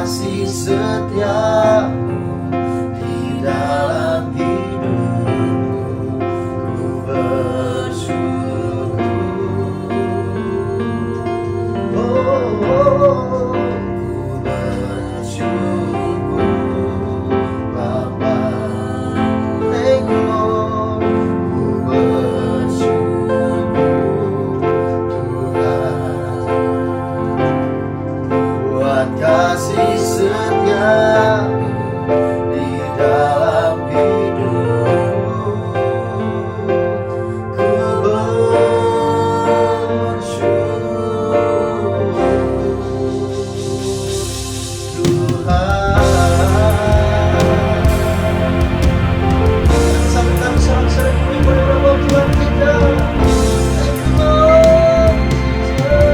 kasih setiamu di dalam hidupku, ku bersyukur. Ku bersyukur Bapa. Thank you Lord. Ku bersyukur Tuhan buat kasih setiamu di dalam hidupku, ku bersyukur Tuhan. Sambutkan sorak-sorai puji pada nama Tuhan kita. Thank you Lord Jesus.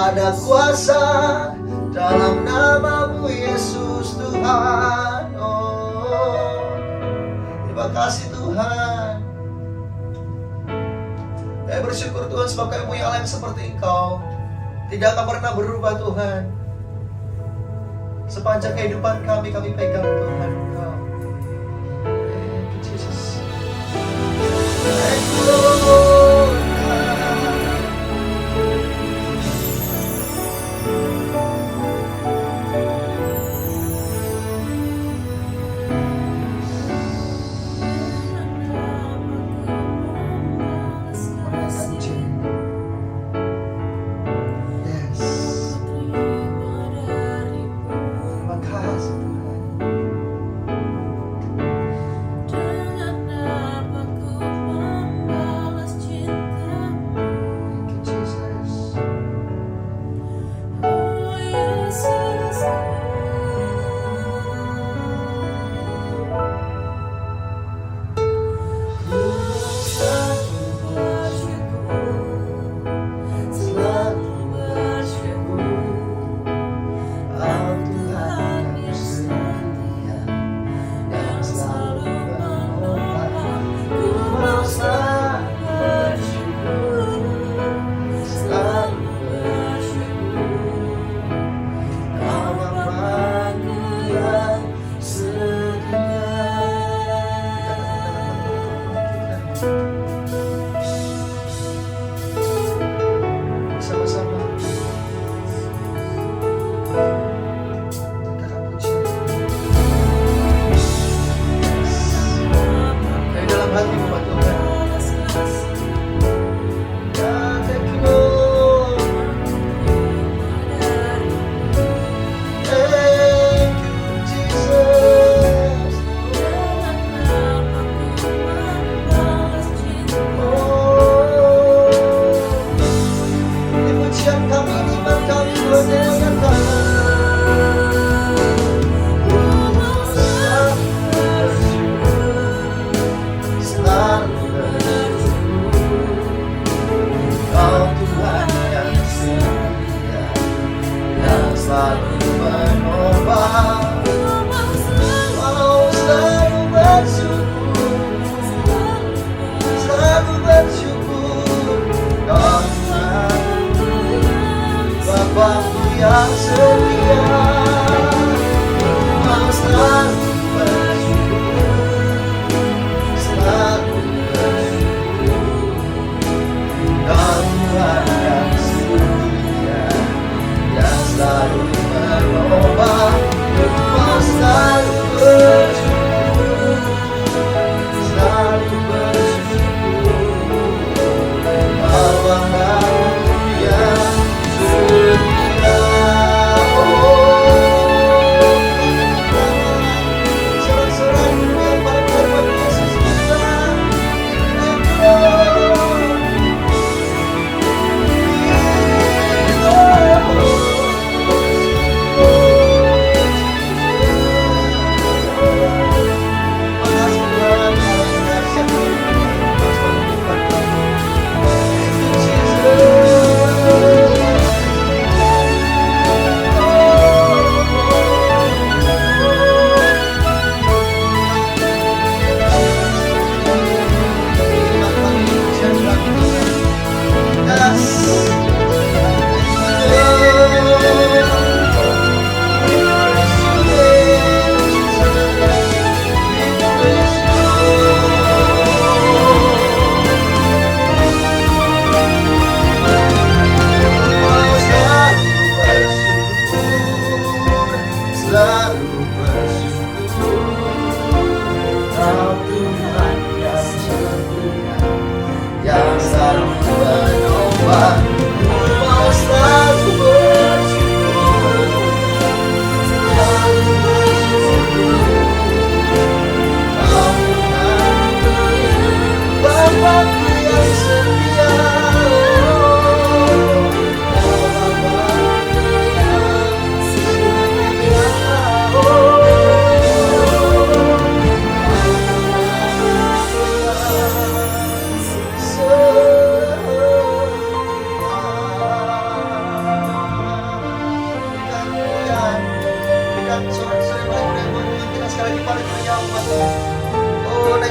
Ada kuasa dalam namamu Yesus Tuhan. Oh, terima kasih Tuhan. Kami bersyukur Tuhan sebab kami punya Allah yang seperti Engkau, tidak akan pernah berubah Tuhan. Sepanjang kehidupan kami pegang Tuhan Engkau. Thank you Jesus. Thank you Lord.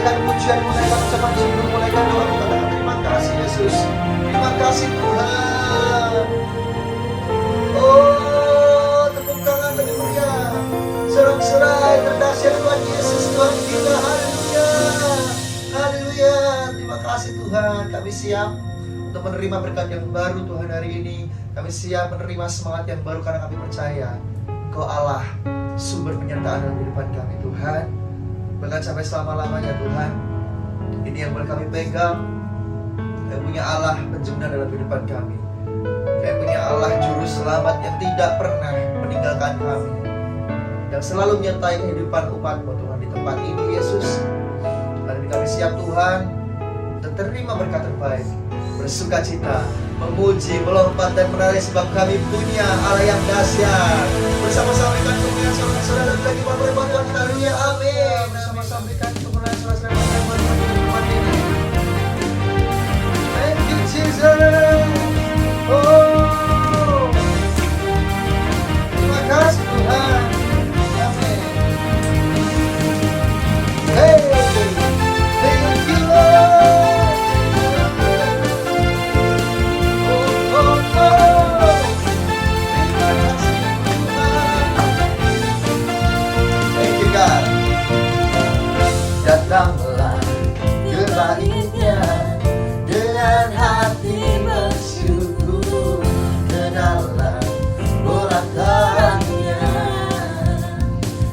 menaikkan pujian, menaikkan ucapan syukur, menaikkan doa kepada Kau. Terima kasih Yesus. Terima kasih Tuhan. Oh, tepuk tangan bagi meriah. Sorak-sorai terdahsyat Tuhan Yesus, Tuhan kita. Haleluya. Haleluya. Terima kasih Tuhan. Kami siap untuk menerima berkat yang baru Tuhan hari ini. Kami siap menerima semangat yang baru karena kami percaya Kau Allah, sumber penyertaan dalam kehidupan kami Tuhan. Bahkan sampai selama-lamanya Tuhan. Ini yang boleh kami pegang. Kami punya Allah penjemur dalam kehidupan kami. Kami punya Allah juru selamat yang tidak pernah meninggalkan kami, yang selalu menyertai kehidupan umat-Mu Tuhan di tempat ini Yesus. Hari ini kami siap Tuhan untuk terima berkat terbaik, bersuka cita, memuji, melompat dan menari sebab kami punya Allah yang dahsyat. Bersama-sama dengan kemuliaan saudara-saudara dan bagi Bapak Tuhan. Haleluya, amin. Bersama-sama dengan kemuliaan saudara-saudara dan bagi Tuhan ini. Thank you Jesus. Oh, terima kasih Tuhan. Amin. Hey, thank you Lord. Oh, oh, oh. Terima kasih Tuhan. Thank you God. Datanglah ke baitnya dengan hati bersyukur, ke dalam bola tangannya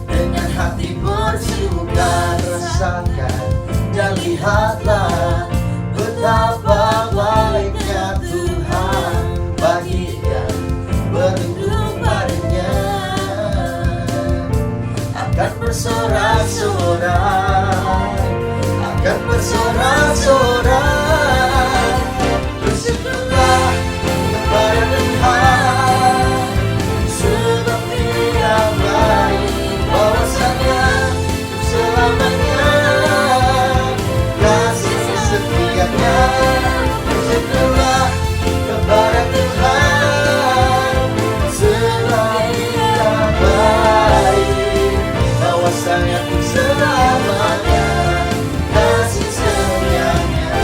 dengan hati bersuka, rasakan dan lihatlah betapa baiknya Tuhan bagi yang berlindung padanya. Akan bersorak-sorai, akan bersorak-sorai, bersyukurlah kepada Tuhan, sebab Dia baik, bahwasanya selamanya kasih setianya. Bersyukurlah kepada Tuhan, sebab Dia baik, bahwasanya selamanya kasih setianya.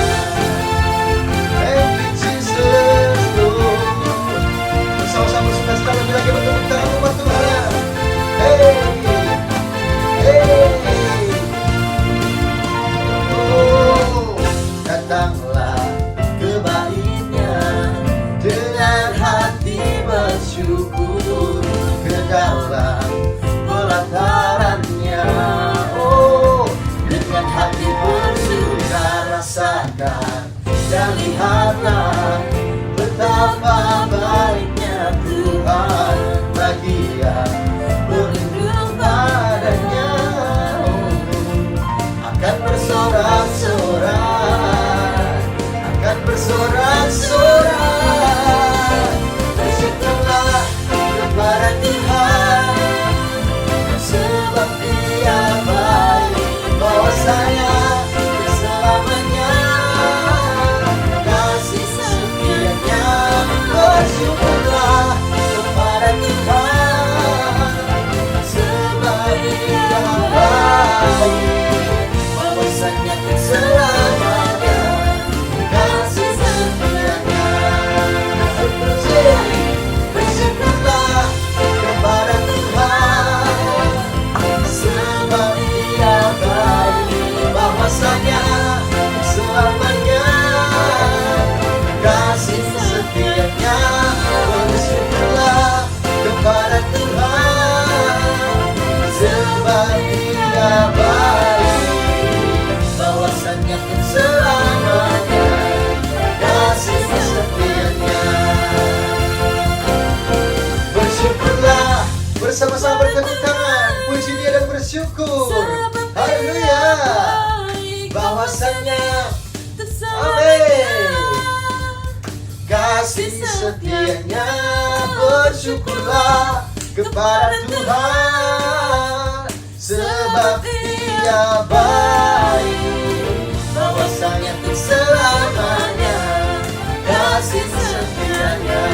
Thank you Jesus Lord. Bersama-sama sudah sekali lagi bertepuk tangan umat Tuhan. Hey, hey. Oh, datanglah ke baitnya dengan hati bersyukur, ke dalam pelatarannya. Oh, dengan hati bersuka, rasakan dan lihatlah betapa baiknya Tuhan bagi yang berlindung padanya. Oh, akan bersorak-sorai, akan bersorak-sorai, bersyukurlah kepada Tuhan, sebab Dia baik, bahwasanya selamanya kasih setianya. Bersyukurlah kepada Tuhan, sebab Dia baik, bahwasanya selamanya kasih setianya. Bersyukurlah kepada Tuhan, sebab Dia baik, bahwasanya selamanya kasih setianya. Bersyukurlah kepada Tuhan, sebab Dia baik, bahwasanya selamanya kasih setianya. Bersyukurlah, bersama-sama bertepuk tangan, puji Dia dan bersyukur. Haleluya, bahwasanya amin, kasih setianya. Bersyukurlah kepada Tuhan, sebab Dia baik, bahwasanya selamanya kasih setianya.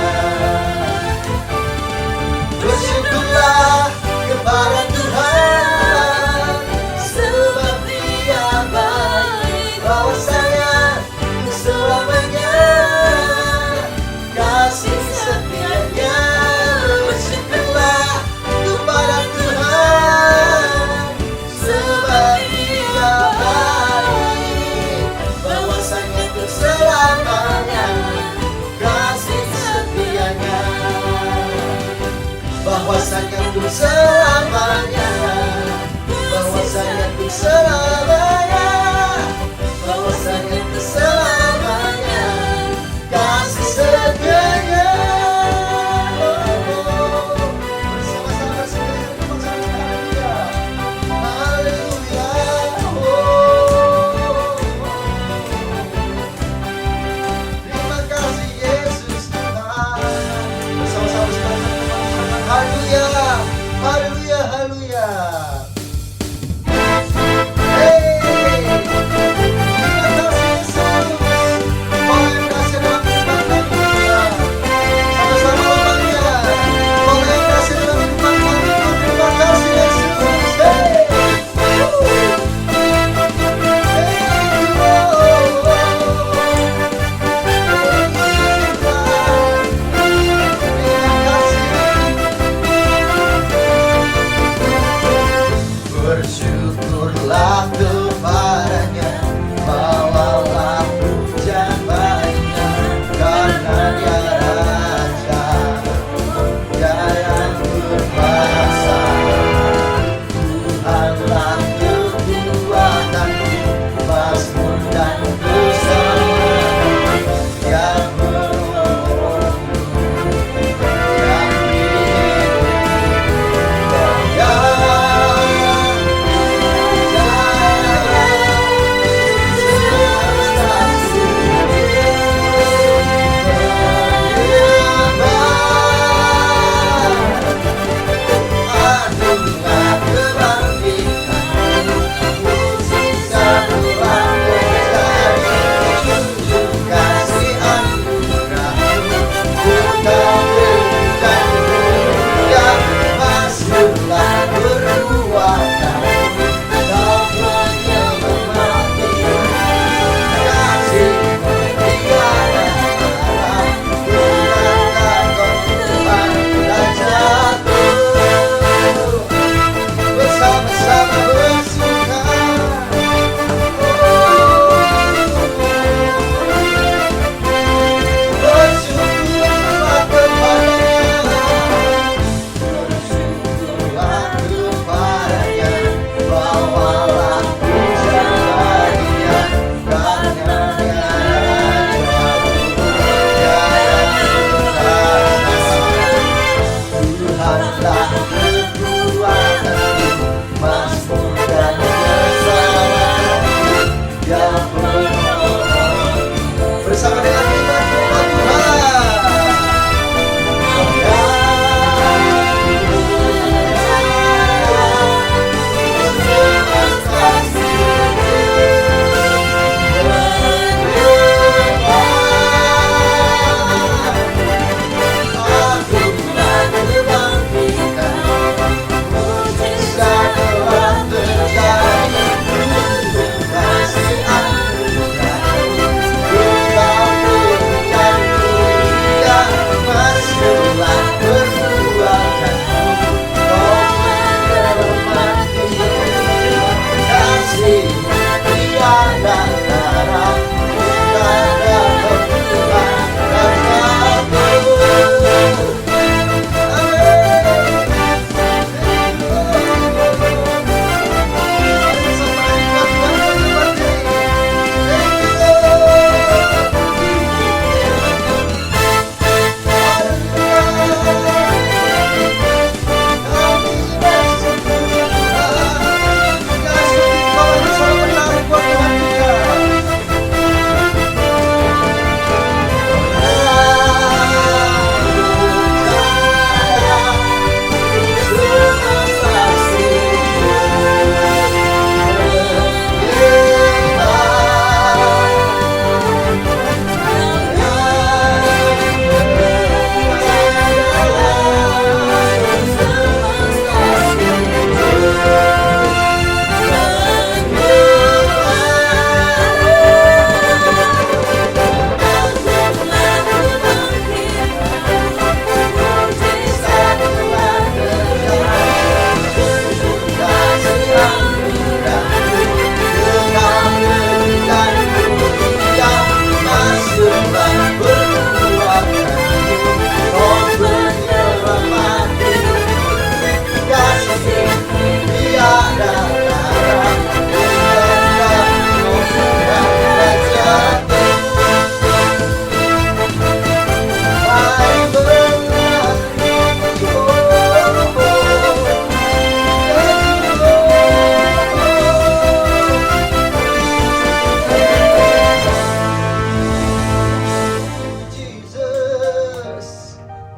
Bersyukurlah kepada Tuhan, sebab Dia baik, Haleluya, haleluya. Hey, terima kasih Yesus. Kau yang dahsyat dalam kehidupan kami Tuhan. Sama-sama lamanya. Kau yang dahsyat dalam kehidupan kami Tuhan. Terima kasih Yesus. Hey. Bersyukurlah kepadanya, bawalah pujian baginya, karena Dia Raja, Dia yang berkuasa. Tuhanlah kekuatanku, Mazmur dan keselamatan, yang menolongku, yang bersama dengan kita Tuhan.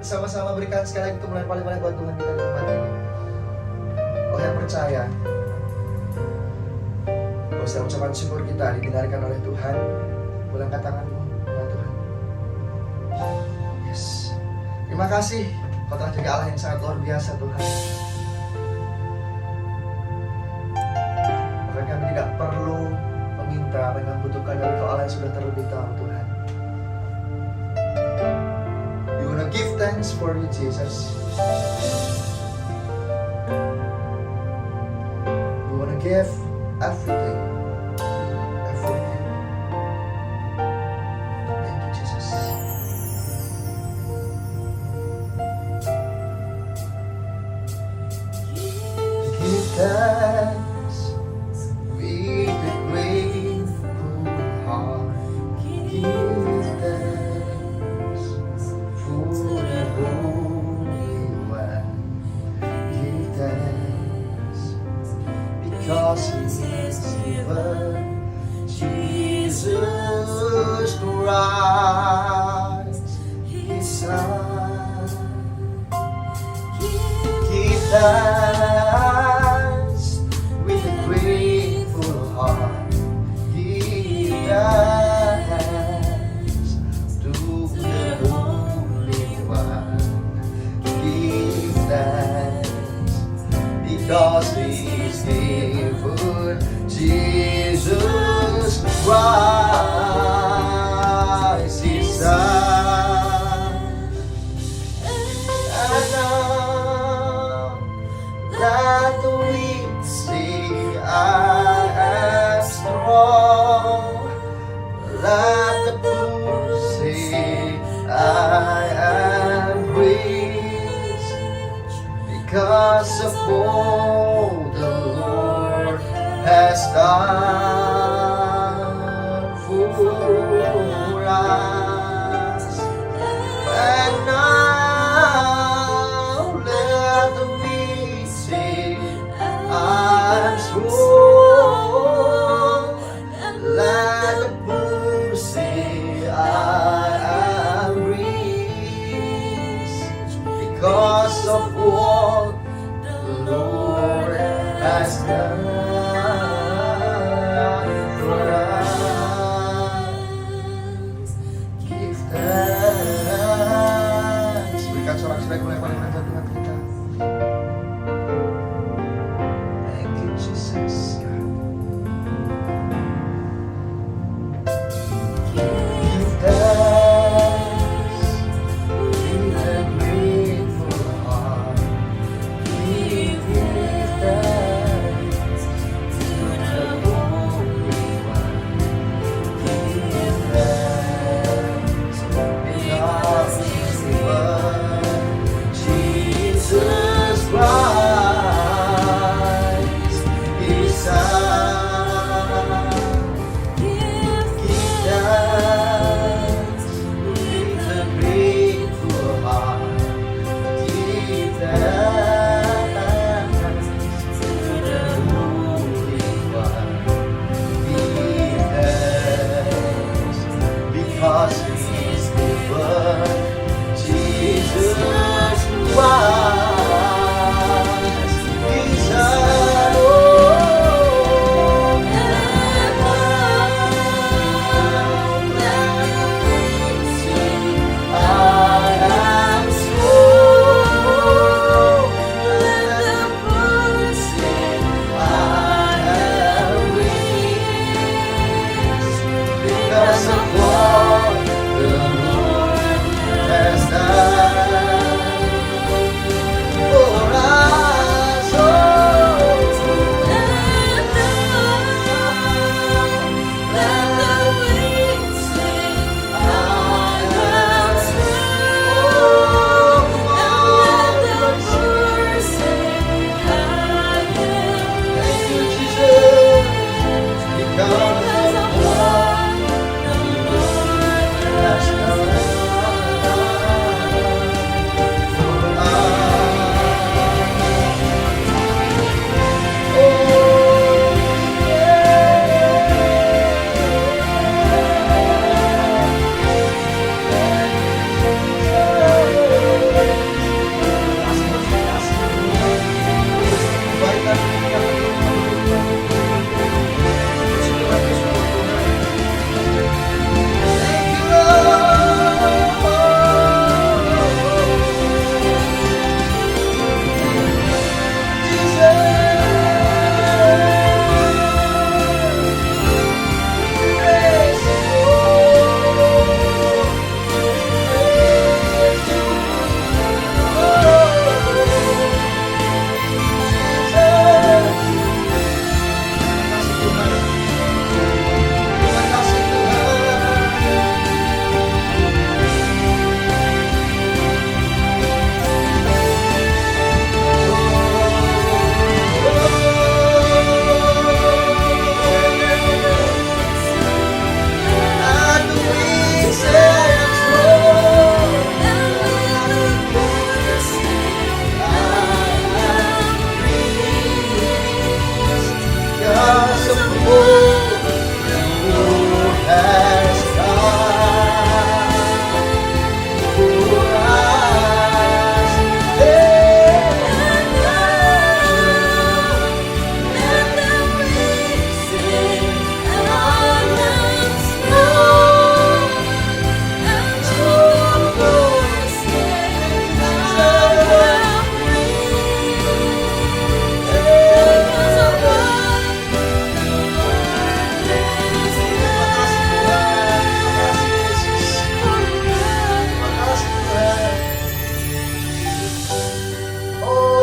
Bersama-sama berikan sekali lagi kemuliaan paling banyak buat Tuhan kita di tempat ini. Oh yang percaya, kalau saya ucapan syukur kita didengarkan oleh Tuhan, boleh angkat tanganmu ya Tuhan. Yes. Terima kasih, Kau telah jadi Allah yang sangat luar biasa Tuhan. Bahkan kami tidak perlu meminta apa yang kami butuhkan dari Kau Allah yang sudah terlebih tahu Tuhan. We wanna give thanks for you Jesus. We wanna give everything. Everything. Thank you Jesus. Give thanks with a grateful heart. Give thanks for the Holy One. Give thanks because He is given Jesus Christ, His Son. Give thanks with a grateful heart. Give thanks to the Holy One. Give thanks because He's given Jesus Christ, His Son. And now let the weak say, I am strong. Let the poor say, I am rich, because of all the Lord has done for us. And now let the weak say, I'm strong. Let the poor say, I am rich, because of what the Lord has done for us. Give thanks. Berikan sorak-sorai yang paling mantap dengan kita. Thank you Jesus. Give thanks with a grateful heart. Give thanks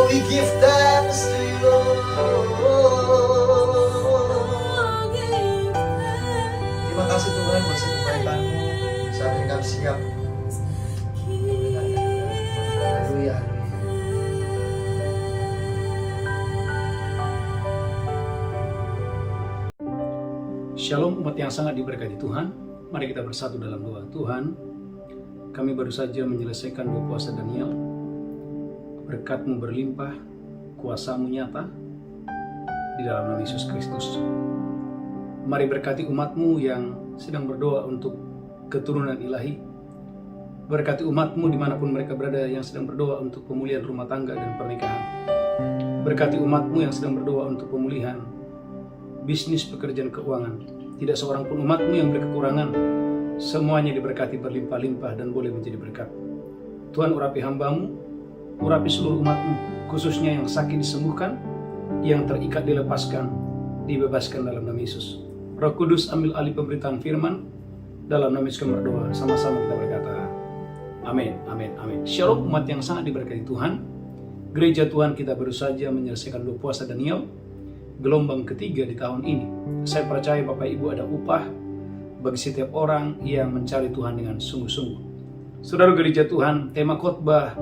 We give thanks to you, Lord. Terima kasih Tuhan buat setiap kebaikan-Mu. Saat ini kami siap. Haleluya. Shalom umat yang sangat diberkati Tuhan. Mari kita bersatu dalam doa. Tuhan, kami baru saja menyelesaikan 2 puasa Daniel. Berkat-Mu berlimpah, kuasa-Mu nyata di dalam nama Yesus Kristus. Mari berkati umat-Mu yang sedang berdoa untuk keturunan ilahi. Berkati umat-Mu dimanapun mereka berada yang sedang berdoa untuk pemulihan rumah tangga dan pernikahan. Berkati umat-Mu yang sedang berdoa untuk pemulihan bisnis, pekerjaan, keuangan. Tidak seorang pun umat-Mu yang berkekurangan. Semuanya diberkati berlimpah-limpah dan boleh menjadi berkat. Tuhan, urapi hamba-Mu, urapi seluruh umat-Mu, khususnya yang sakit disembuhkan, yang terikat dilepaskan, dibebaskan dalam nama Yesus. Roh Kudus ambil alih pemberitaan firman, dalam nama Yesus kami berdoa. Sama-sama kita berkata, amin, amin, amin. Shalom umat yang sangat diberkati Tuhan. Gereja Tuhan kita baru saja menyelesaikan 2 puasa Daniel, gelombang ketiga di tahun ini. Saya percaya Bapak Ibu ada upah bagi setiap orang yang mencari Tuhan dengan sungguh-sungguh. Saudara gereja Tuhan, tema khotbah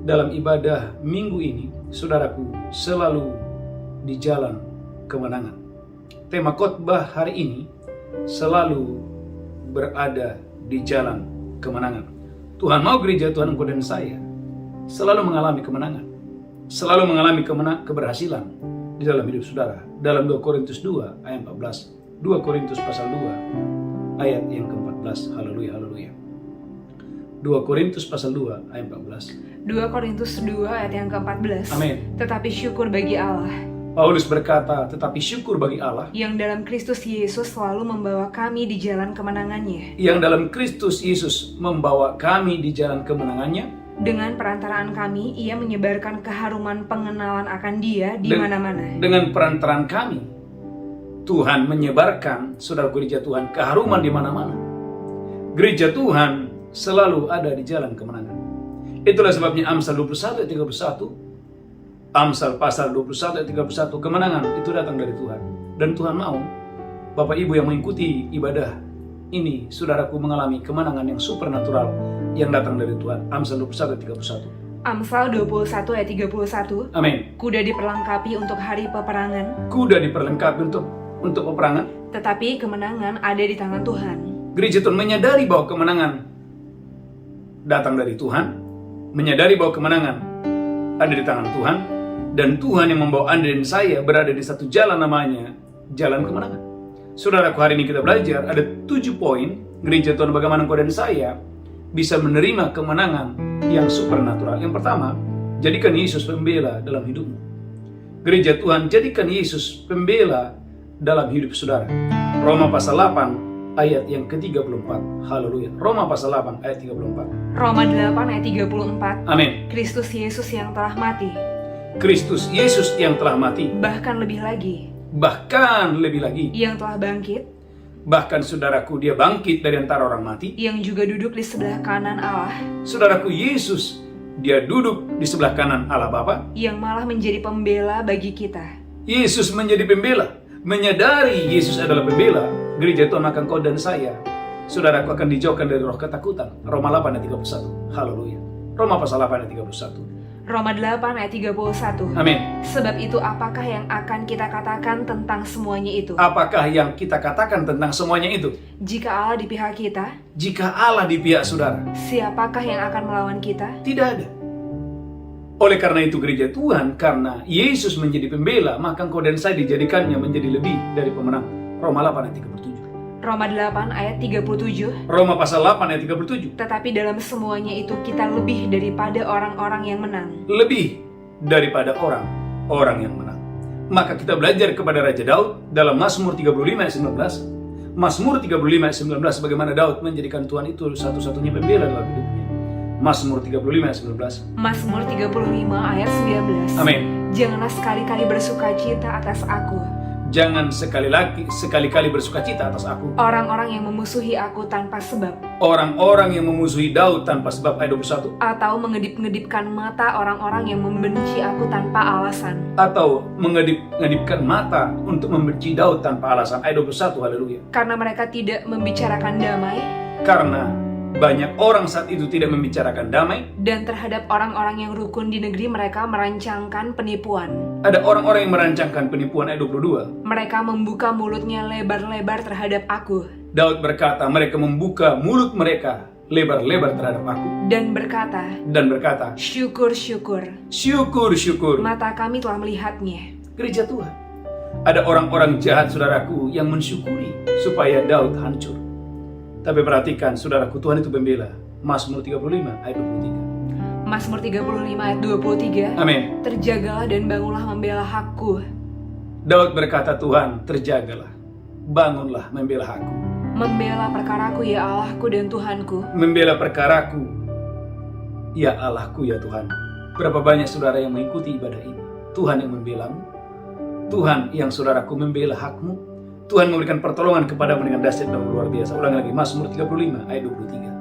dalam ibadah minggu ini, saudaraku, selalu di jalan kemenangan. Tema khotbah hari ini, selalu berada di jalan kemenangan. Tuhan mau gereja Tuhan, engkau dan saya selalu mengalami kemenangan, selalu mengalami keberhasilan di dalam hidup saudara. Dalam 2 Korintus 2 ayat 14. 2 Korintus pasal 2 ayat yang ke-14. Haleluya, haleluya. 2 Korintus pasal 2 ayat 14. 2 Korintus 2 ayat yang ke-14. Amin. Tetapi syukur bagi Allah Paulus berkata, tetapi syukur bagi Allah yang dalam Kristus Yesus selalu membawa kami di jalan kemenangannya. yang dalam Kristus Yesus membawa kami di jalan kemenangannya. Dengan perantaraan kami, ia menyebarkan keharuman pengenalan akan Dia di mana-mana. Dengan perantaraan kami, Tuhan menyebarkan, saudara gereja Tuhan, keharuman di mana-mana. Gereja Tuhan selalu ada di jalan kemenangan. Itulah sebabnya Amsal 21 ayat 31, Amsal pasal 21 ayat 31, kemenangan itu datang dari Tuhan. Dan Tuhan mau Bapak Ibu yang mengikuti ibadah ini, saudaraku, mengalami kemenangan yang supernatural yang datang dari Tuhan. Amsal 21 ayat 31. Amsal 21 ayat 31. Amin. Kuda diperlengkapi untuk hari peperangan. Kuda diperlengkapi untuk peperangan. Tetapi kemenangan ada di tangan Tuhan. Gereja Tuhan menyadari bahwa kemenangan datang dari Tuhan, menyadari bahwa kemenangan ada di tangan Tuhan, dan Tuhan yang membawa Anda dan saya berada di satu jalan, namanya jalan kemenangan. Saudaraku, hari ini kita belajar ada 7 poin gereja Tuhan bagaimana engkau dan saya bisa menerima kemenangan yang supernatural. Yang pertama, jadikan Yesus pembela dalam hidupmu. Gereja Tuhan, jadikan Yesus pembela dalam hidup saudara. Roma pasal 8 ayat yang ke-34. Haleluya. Roma pasal 8 ayat 34. Roma 8 ayat 34. Amin. Kristus Yesus yang telah mati, Kristus Yesus yang telah mati, bahkan lebih lagi, yang telah bangkit, bahkan saudaraku, dia bangkit dari antara orang mati. yang juga duduk di sebelah kanan Allah, Saudaraku, Yesus, dia duduk di sebelah kanan Allah Bapa, yang malah menjadi pembela bagi kita. Yesus menjadi pembela. Menyadari Yesus adalah pembela, gereja Tuhan, maka engkau dan saya, saudaraku, akan dijauhkan dari roh ketakutan. Roma 8 ayat 31. Haleluya. Roma pasal 8 ayat 31. Roma 8 ayat 31. Amin. Sebab itu apakah yang akan kita katakan tentang semuanya itu? Apakah yang kita katakan tentang semuanya itu? Jika Allah di pihak kita, Jika Allah di pihak saudara, siapakah yang akan melawan kita? tidak ada. Oleh karena itu gereja Tuhan, karena Yesus menjadi pembela, maka engkau dan saya dijadikannya menjadi lebih dari pemenang. Roma 8 ayat 37. Roma 8 ayat 37. Roma pasal 8 ayat 37. Tetapi dalam semuanya itu kita lebih daripada orang-orang yang menang. Lebih daripada orang yang menang. Maka kita belajar kepada Raja Daud dalam Mazmur 35 ayat 19. Mazmur 35 ayat 19, bagaimana Daud menjadikan Tuhan itu satu-satunya pembela dalam hidupnya. Mazmur 35 ayat 19. Mazmur 35 ayat 19. Amin. Janganlah sekali-kali bersuka cita atas aku. Jangan sekali-kali bersukacita atas aku. Orang-orang yang memusuhi aku tanpa sebab, Orang-orang yang memusuhi Daud tanpa sebab, ayat 21. atau mengedip-ngedipkan mata orang-orang yang membenci aku tanpa alasan. Atau mengedip-ngedipkan mata untuk membenci Daud tanpa alasan, ayat 21. Haleluya. Karena mereka tidak membicarakan damai, Karena banyak orang saat itu tidak membicarakan damai. dan terhadap orang-orang yang rukun di negeri mereka merancangkan penipuan. Ada orang-orang yang merancangkan penipuan, ayat 22. Mereka membuka mulutnya lebar-lebar terhadap aku, Daud berkata, mereka membuka mulut mereka lebar-lebar terhadap aku. dan berkata, syukur-syukur, syukur. mata kami telah melihatnya. Gereja Tuhan, ada orang-orang jahat saudaraku yang mensyukuri supaya Daud hancur. Tapi perhatikan saudaraku, Tuhan itu pembela. Mazmur 35 ayat 23. Mazmur 35 ayat 23. Amin. Terjagalah dan bangunlah membela hakku. Daud berkata, Tuhan terjagalah, bangunlah membela aku. Membela perkaraku ya Allahku dan Tuhanku. Membela perkaraku, ya Allahku ya Tuhan. Berapa banyak saudara yang mengikuti ibadah ini. Tuhan yang membelamu, Tuhan yang saudaraku membela hakmu. Tuhan memberikan pertolongan kepadamu dengan dahsyat dan luar biasa. Ulang lagi, Mazmur 35 ayat 23.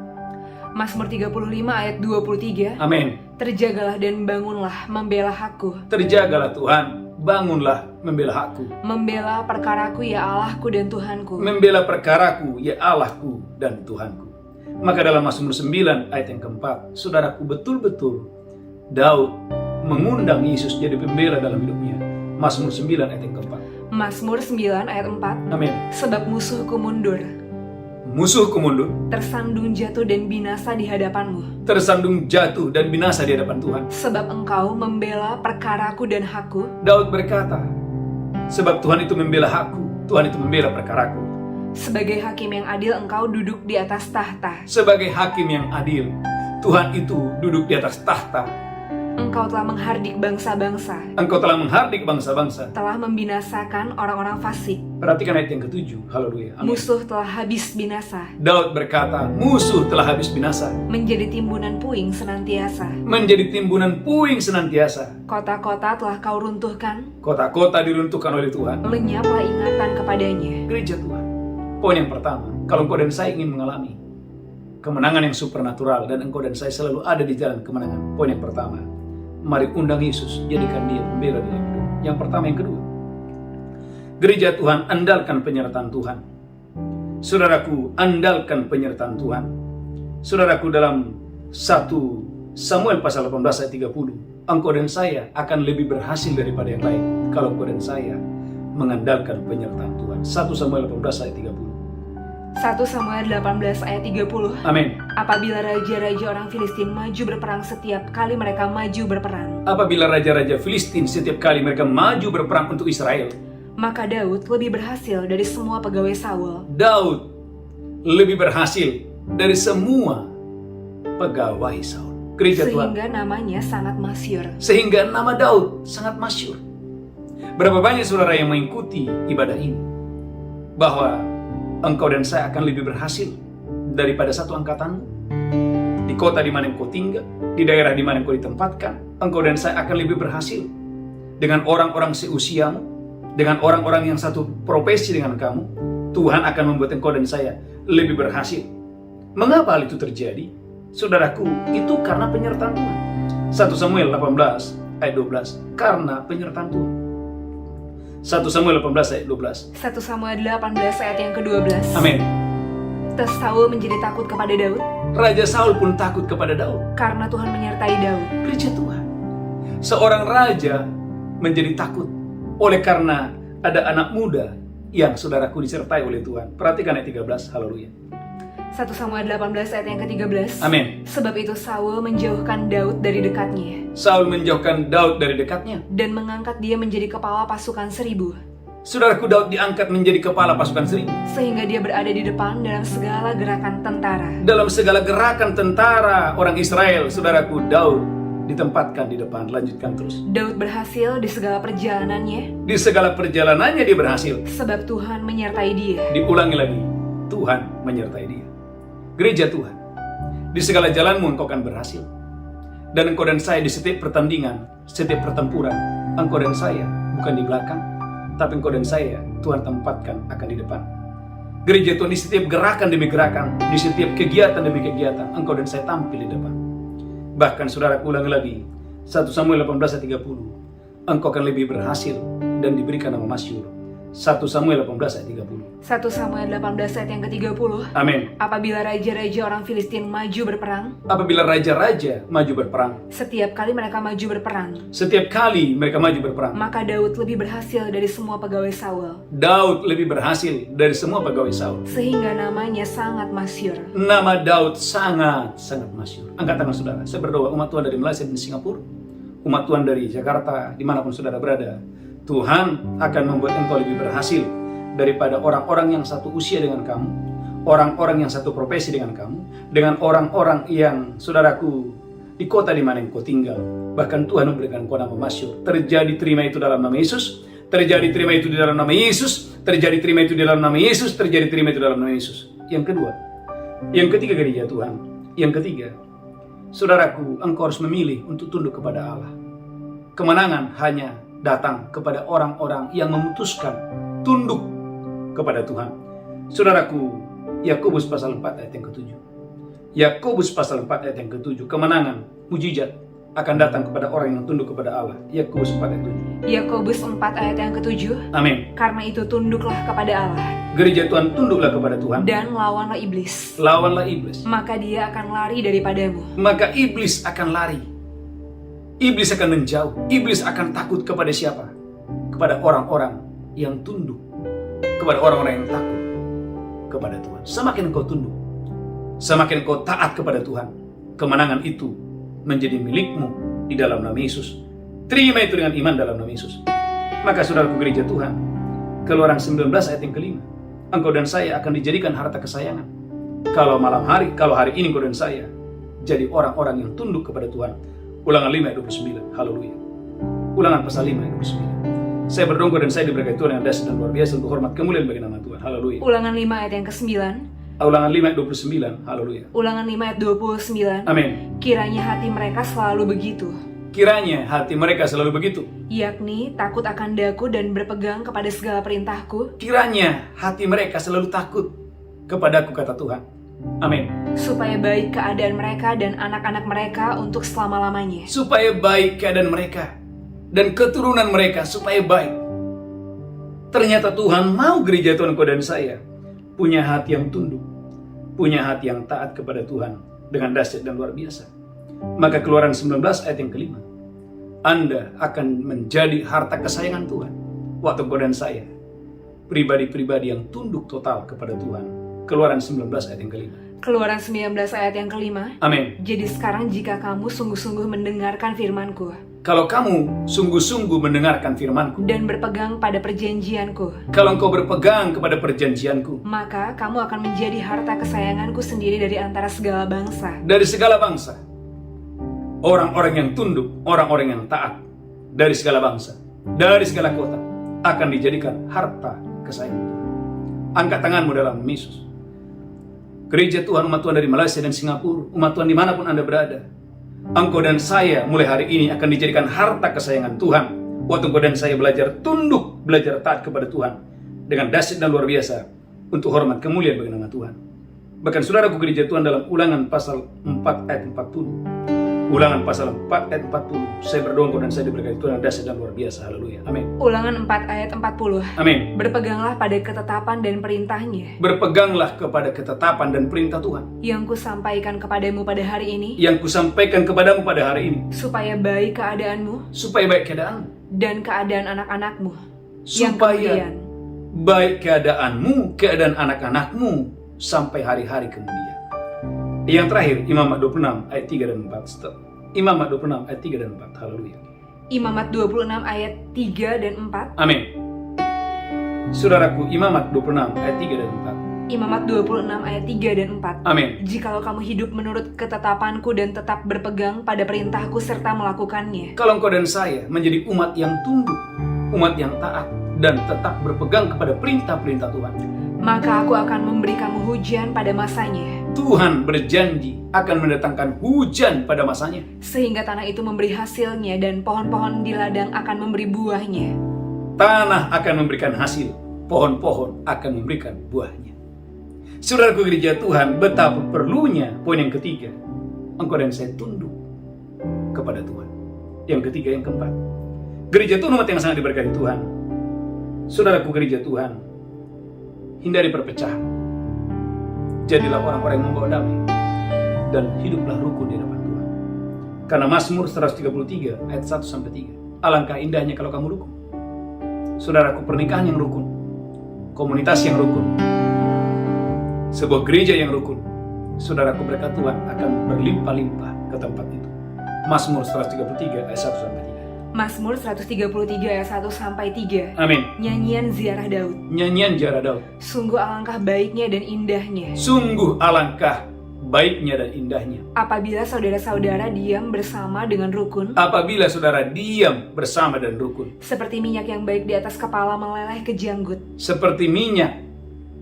Mazmur 35 ayat 23. Amin. Terjagalah dan bangunlah membela hakku. Terjagalah Tuhan, bangunlah membela hakku. Membela perkaraku ya Allahku dan Tuhanku. Membela perkaraku, ya Allahku dan Tuhanku. Maka dalam Mazmur 9 ayat yang keempat, saudaraku, betul-betul Daud mengundang Yesus jadi pembela dalam hidupnya. Mazmur 9 ayat yang keempat. Mazmur 9 ayat 4. Amin. Sebab musuhku mundur, Musuhku mundur, tersandung jatuh dan binasa di hadapanmu. tersandung jatuh dan binasa di hadapan Tuhan. Sebab engkau membela perkaraku dan hakku. Daud berkata, sebab Tuhan itu membela hakku, Tuhan itu membela perkaraku. Sebagai hakim yang adil engkau duduk di atas tahta. Sebagai hakim yang adil, Tuhan itu duduk di atas tahta. Engkau telah menghardik bangsa-bangsa, Engkau telah menghardik bangsa-bangsa. telah membinasakan orang-orang fasik. Perhatikan ayat yang ke-7. Haleluya. Amin. Musuh telah habis binasa, Daud berkata, musuh telah habis binasa, menjadi timbunan puing senantiasa. menjadi timbunan puing senantiasa. Kota-kota telah kau runtuhkan, Kota-kota diruntuhkan oleh Tuhan. lenyaplah ingatan kepadanya. Gereja Tuhan, poin yang pertama, kalau engkau dan saya ingin mengalami kemenangan yang supernatural dan engkau dan saya selalu ada di jalan kemenangan, poin yang pertama, mari undang Yesus, jadikan dia pembela dalam hidup. Yang pertama. Yang kedua, gereja Tuhan, andalkan penyertaan Tuhan. Saudaraku, andalkan penyertaan Tuhan. Saudaraku, dalam 1 Samuel pasal 18 ayat 30, engkau dan saya akan lebih berhasil daripada yang lain kalau engkau dan saya mengandalkan penyertaan Tuhan. 1 Samuel 18 ayat 30. 1 Samuel 18 ayat 30. Amin. Apabila raja-raja orang Filistin maju berperang setiap kali mereka maju berperang, Apabila raja-raja Filistin setiap kali mereka maju berperang untuk Israel, maka Daud lebih berhasil dari semua pegawai Saul. Daud lebih berhasil dari semua pegawai Saul. Gereja Tuhan. Sehingga namanya sangat masyhur. Sehingga nama Daud sangat masyhur. Berapa banyak saudara yang mengikuti ibadah ini, bahwa engkau dan saya akan lebih berhasil daripada satu angkatanmu. Di kota di mana engkau tinggal, di daerah di mana engkau ditempatkan, engkau dan saya akan lebih berhasil dengan orang-orang seusiamu, dengan orang-orang yang satu profesi dengan kamu. Tuhan akan membuat engkau dan saya lebih berhasil. Mengapa hal itu terjadi? Saudaraku, itu karena penyertaan Tuhan. 1 Samuel 18 ayat 12, karena penyertaan Tuhan. 1 Samuel 18 ayat 12. 1 Samuel 18 ayat yang ke-12. Amin. Terus Saul menjadi takut kepada Daud Raja Saul pun takut kepada Daud. karena Tuhan menyertai Daud. Gereja Tuhan, seorang raja menjadi takut oleh karena ada anak muda yang saudaraku disertai oleh Tuhan. Perhatikan ayat 13. Haleluya. 1 Samuel 18 ayat yang ke-13. Amin. Sebab itu Saul menjauhkan Daud dari dekatnya Saul menjauhkan Daud dari dekatnya. dan mengangkat dia menjadi kepala pasukan 1000, Saudaraku, Daud diangkat menjadi kepala pasukan 1000. sehingga dia berada di depan dalam segala gerakan tentara. Dalam segala gerakan tentara orang Israel, saudaraku, Daud ditempatkan di depan. Lanjutkan terus. Daud berhasil di segala perjalanannya Di segala perjalanannya dia berhasil. sebab Tuhan menyertai dia. Diulangi lagi, Tuhan menyertai dia. Gereja Tuhan, di segala jalanmu engkau akan berhasil. Dan engkau dan saya di setiap pertandingan, setiap pertempuran, engkau dan saya bukan di belakang, tapi engkau dan saya Tuhan tempatkan akan di depan. Gereja Tuhan, di setiap gerakan demi gerakan, di setiap kegiatan demi kegiatan, engkau dan saya tampil di depan. Bahkan saudara, ulangi lagi, 1 Samuel 18 ayat 30, engkau akan lebih berhasil dan diberikan nama masyhur. 1 Samuel 18 ayat 30. 1 Samuel 18 ayat yang ke-30. Amin. Apabila raja-raja orang Filistin maju berperang, Apabila raja-raja maju berperang, setiap kali mereka maju berperang, setiap kali mereka maju berperang, maka Daud lebih berhasil dari semua pegawai Saul, Daud lebih berhasil dari semua pegawai Saul. sehingga namanya sangat masyhur. Nama Daud sangat masyhur. Angkat tangan saudara. Saya berdoa umat Tuhan dari Malaysia dan Singapura, umat Tuhan dari Jakarta, dimanapun saudara berada, Tuhan akan membuat engkau lebih berhasil daripada orang-orang yang satu usia dengan kamu, orang-orang yang satu profesi dengan kamu, dengan orang-orang yang, saudaraku, di kota di mana engkau tinggal. Bahkan Tuhan memberikan engkau nama masyhur. Terjadi, terima itu dalam nama Yesus. Terjadi, terima itu di dalam nama Yesus. Terjadi, terima itu di dalam nama Yesus. Terjadi, terima itu dalam nama Yesus. Yang kedua, yang ketiga, gereja Tuhan. Yang ketiga, saudaraku, engkau harus memilih untuk tunduk kepada Allah. Kemenangan hanya datang kepada orang-orang yang memutuskan tunduk kepada Tuhan. Saudaraku, Yakobus pasal 4 ayat yang ke-7. Yakobus pasal 4 ayat yang ke-7. Kemenangan, mujizat akan datang kepada orang yang tunduk kepada Allah. Yakobus 4 ayat 7. Yakobus 4 ayat yang ke-7. Amin. Karena itu tunduklah kepada Allah Gereja Tuhan, tunduklah kepada Tuhan dan lawanlah iblis, lawanlah iblis, maka dia akan lari daripadamu. maka iblis akan lari. Iblis akan menjauh. Iblis akan takut kepada siapa? Kepada orang-orang yang tunduk, kepada orang-orang yang takut kepada Tuhan. Semakin engkau tunduk, semakin engkau taat kepada Tuhan, kemenangan itu menjadi milikmu di dalam nama Yesus. Terima itu dengan iman dalam nama Yesus. Maka saudaraku, gereja Tuhan, Keluaran 19 ayat yang kelima, engkau dan saya akan dijadikan harta kesayangan. Kalau hari ini engkau dan saya jadi orang-orang yang tunduk kepada Tuhan. Ulangan 5 ayat 29, haleluya. Ulangan pasal 5 ayat 29. Saya berdoa engkau dan saya diberkati Tuhan yang dahsyat dan luar biasa untuk hormat kemuliaan bagi nama Tuhan, haleluya. Ulangan 5 ayat yang ke-9. Ulangan 5 ayat 29, haleluya. Ulangan 5 ayat 29. Amin. Kiranya hati mereka selalu begitu, Kiranya hati mereka selalu begitu, yakni takut akan daku dan berpegang kepada segala perintahku, kiranya hati mereka selalu takut kepadaku, kata Tuhan. Amin. supaya baik keadaan mereka dan anak-anak mereka untuk selama-lamanya. Supaya baik keadaan mereka dan keturunan mereka, supaya baik. Ternyata Tuhan mau gereja Tuhan, kau dan saya punya hati yang tunduk, punya hati yang taat kepada Tuhan dengan dahsyat dan luar biasa. Maka Keluaran 19 ayat yang kelima, Anda akan menjadi harta kesayangan Tuhan. Waktu kau dan saya pribadi-pribadi yang tunduk total kepada Tuhan. Keluaran 19 ayat yang kelima. Keluaran 19 ayat yang kelima. Amin. Jadi sekarang jika kamu sungguh-sungguh mendengarkan firman-Ku Kalau kamu sungguh-sungguh mendengarkan firman-Ku dan berpegang pada perjanjian-Ku, kalau engkau berpegang kepada perjanjian-Ku, maka kamu akan menjadi harta kesayangan-Ku sendiri dari antara segala bangsa. dari segala bangsa, orang-orang yang tunduk, orang-orang yang taat, dari segala bangsa, dari segala kota, akan dijadikan harta kesayangan Tuhan. Angkat tanganmu dalam Yesus. Gereja Tuhan, umat Tuhan dari Malaysia dan Singapura, umat Tuhan dimanapun Anda berada, engkau dan saya mulai hari ini akan dijadikan harta kesayangan Tuhan. Waktu engkau dan saya belajar tunduk, belajar taat kepada Tuhan dengan dahsyat dan luar biasa untuk hormat kemuliaan bagi nama Tuhan. Bahkan saudaraku, gereja Tuhan, dalam Ulangan pasal 4 ayat 40, Ulangan pasal 4 ayat 40, saya berdoa engkau dan saya diberkati Tuhan yang dahsyat dan luar biasa. Haleluya. Amin. Ulangan 4 ayat 40. Amin. Berpeganglah pada ketetapan dan perintahnya Berpeganglah kepada ketetapan dan perintah Tuhan yang kusampaikan kepadamu pada hari ini, yang kusampaikan kepadamu pada hari ini, supaya baik keadaanmu supaya baik keadaanmu, dan keadaan anak-anakmu. Yang supaya kemudian baik keadaanmu, keadaan anak-anakmu sampai hari-hari kemudian. Yang terakhir, Imamat 26 ayat 3 dan 4. Imamat 26 ayat 3 dan 4. Haleluya. Imamat 26 ayat 3 dan 4. Amin. Saudaraku, Imamat 26 ayat 3 dan 4. Imamat 26 ayat 3 dan 4. Amin. Jikalau kamu hidup menurut ketetapanku dan tetap berpegang pada perintahku serta melakukannya, Kalau engkau dan saya menjadi umat yang tunduk, umat yang taat, dan tetap berpegang kepada perintah-perintah Tuhan, maka aku akan memberi kamu hujan pada masanya, Tuhan berjanji akan mendatangkan hujan pada masanya. sehingga tanah itu memberi hasilnya dan pohon-pohon di ladang akan memberi buahnya. tanah akan memberikan hasil, pohon-pohon akan memberikan buahnya. Saudaraku gereja Tuhan, betapa perlunya poin yang ketiga, engkau dan saya tunduk kepada Tuhan. Yang ketiga, yang keempat, gereja Tuhan umat yang sangat diberkati Tuhan. Saudaraku gereja Tuhan, hindari perpecahan. Jadilah orang-orang yang membawa damai dan hiduplah rukun di hadapan Tuhan. Karena Mazmur 133 ayat 1-3, alangkah indahnya kalau kamu rukun. Saudaraku, pernikahan yang rukun, komunitas yang rukun, sebuah gereja yang rukun, saudaraku berkat Tuhan akan berlimpah-limpah ke tempat itu. Mazmur 133 ayat 1-3. Mazmur 133 ayat 1-3. Amin. Nyanyian ziarah Daud. Nyanyian ziarah Daud. Sungguh alangkah baiknya dan indahnya. Sungguh alangkah baiknya dan indahnya apabila saudara-saudara diam bersama dengan rukun. Apabila saudara diam bersama dan rukun. Seperti minyak yang baik di atas kepala meleleh ke janggut. Seperti minyak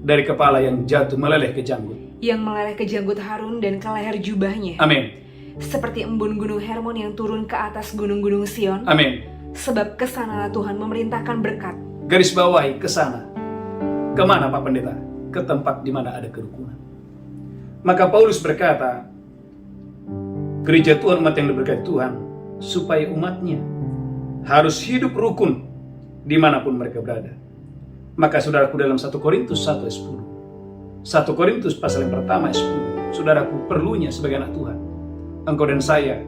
dari kepala yang jatuh meleleh ke janggut. Yang meleleh ke janggut Harun dan ke leher jubahnya. Amin. Seperti embun gunung Hermon yang turun ke atas gunung-gunung Sion. Amin. Sebab kesanalah Tuhan memerintahkan berkat. Garis bawahi ke sana. Kemana Pak Pendeta? Ke tempat di mana ada kerukunan. Maka Paulus berkata, gereja Tuhan umat yang diberkati Tuhan, supaya umatnya harus hidup rukun dimanapun mereka berada. Maka saudaraku, dalam 1 Korintus 1 ayat 10, 1 Korintus pasal yang pertama ayat 10, saudaraku, perlunya sebagai anak Tuhan, engkau dan saya,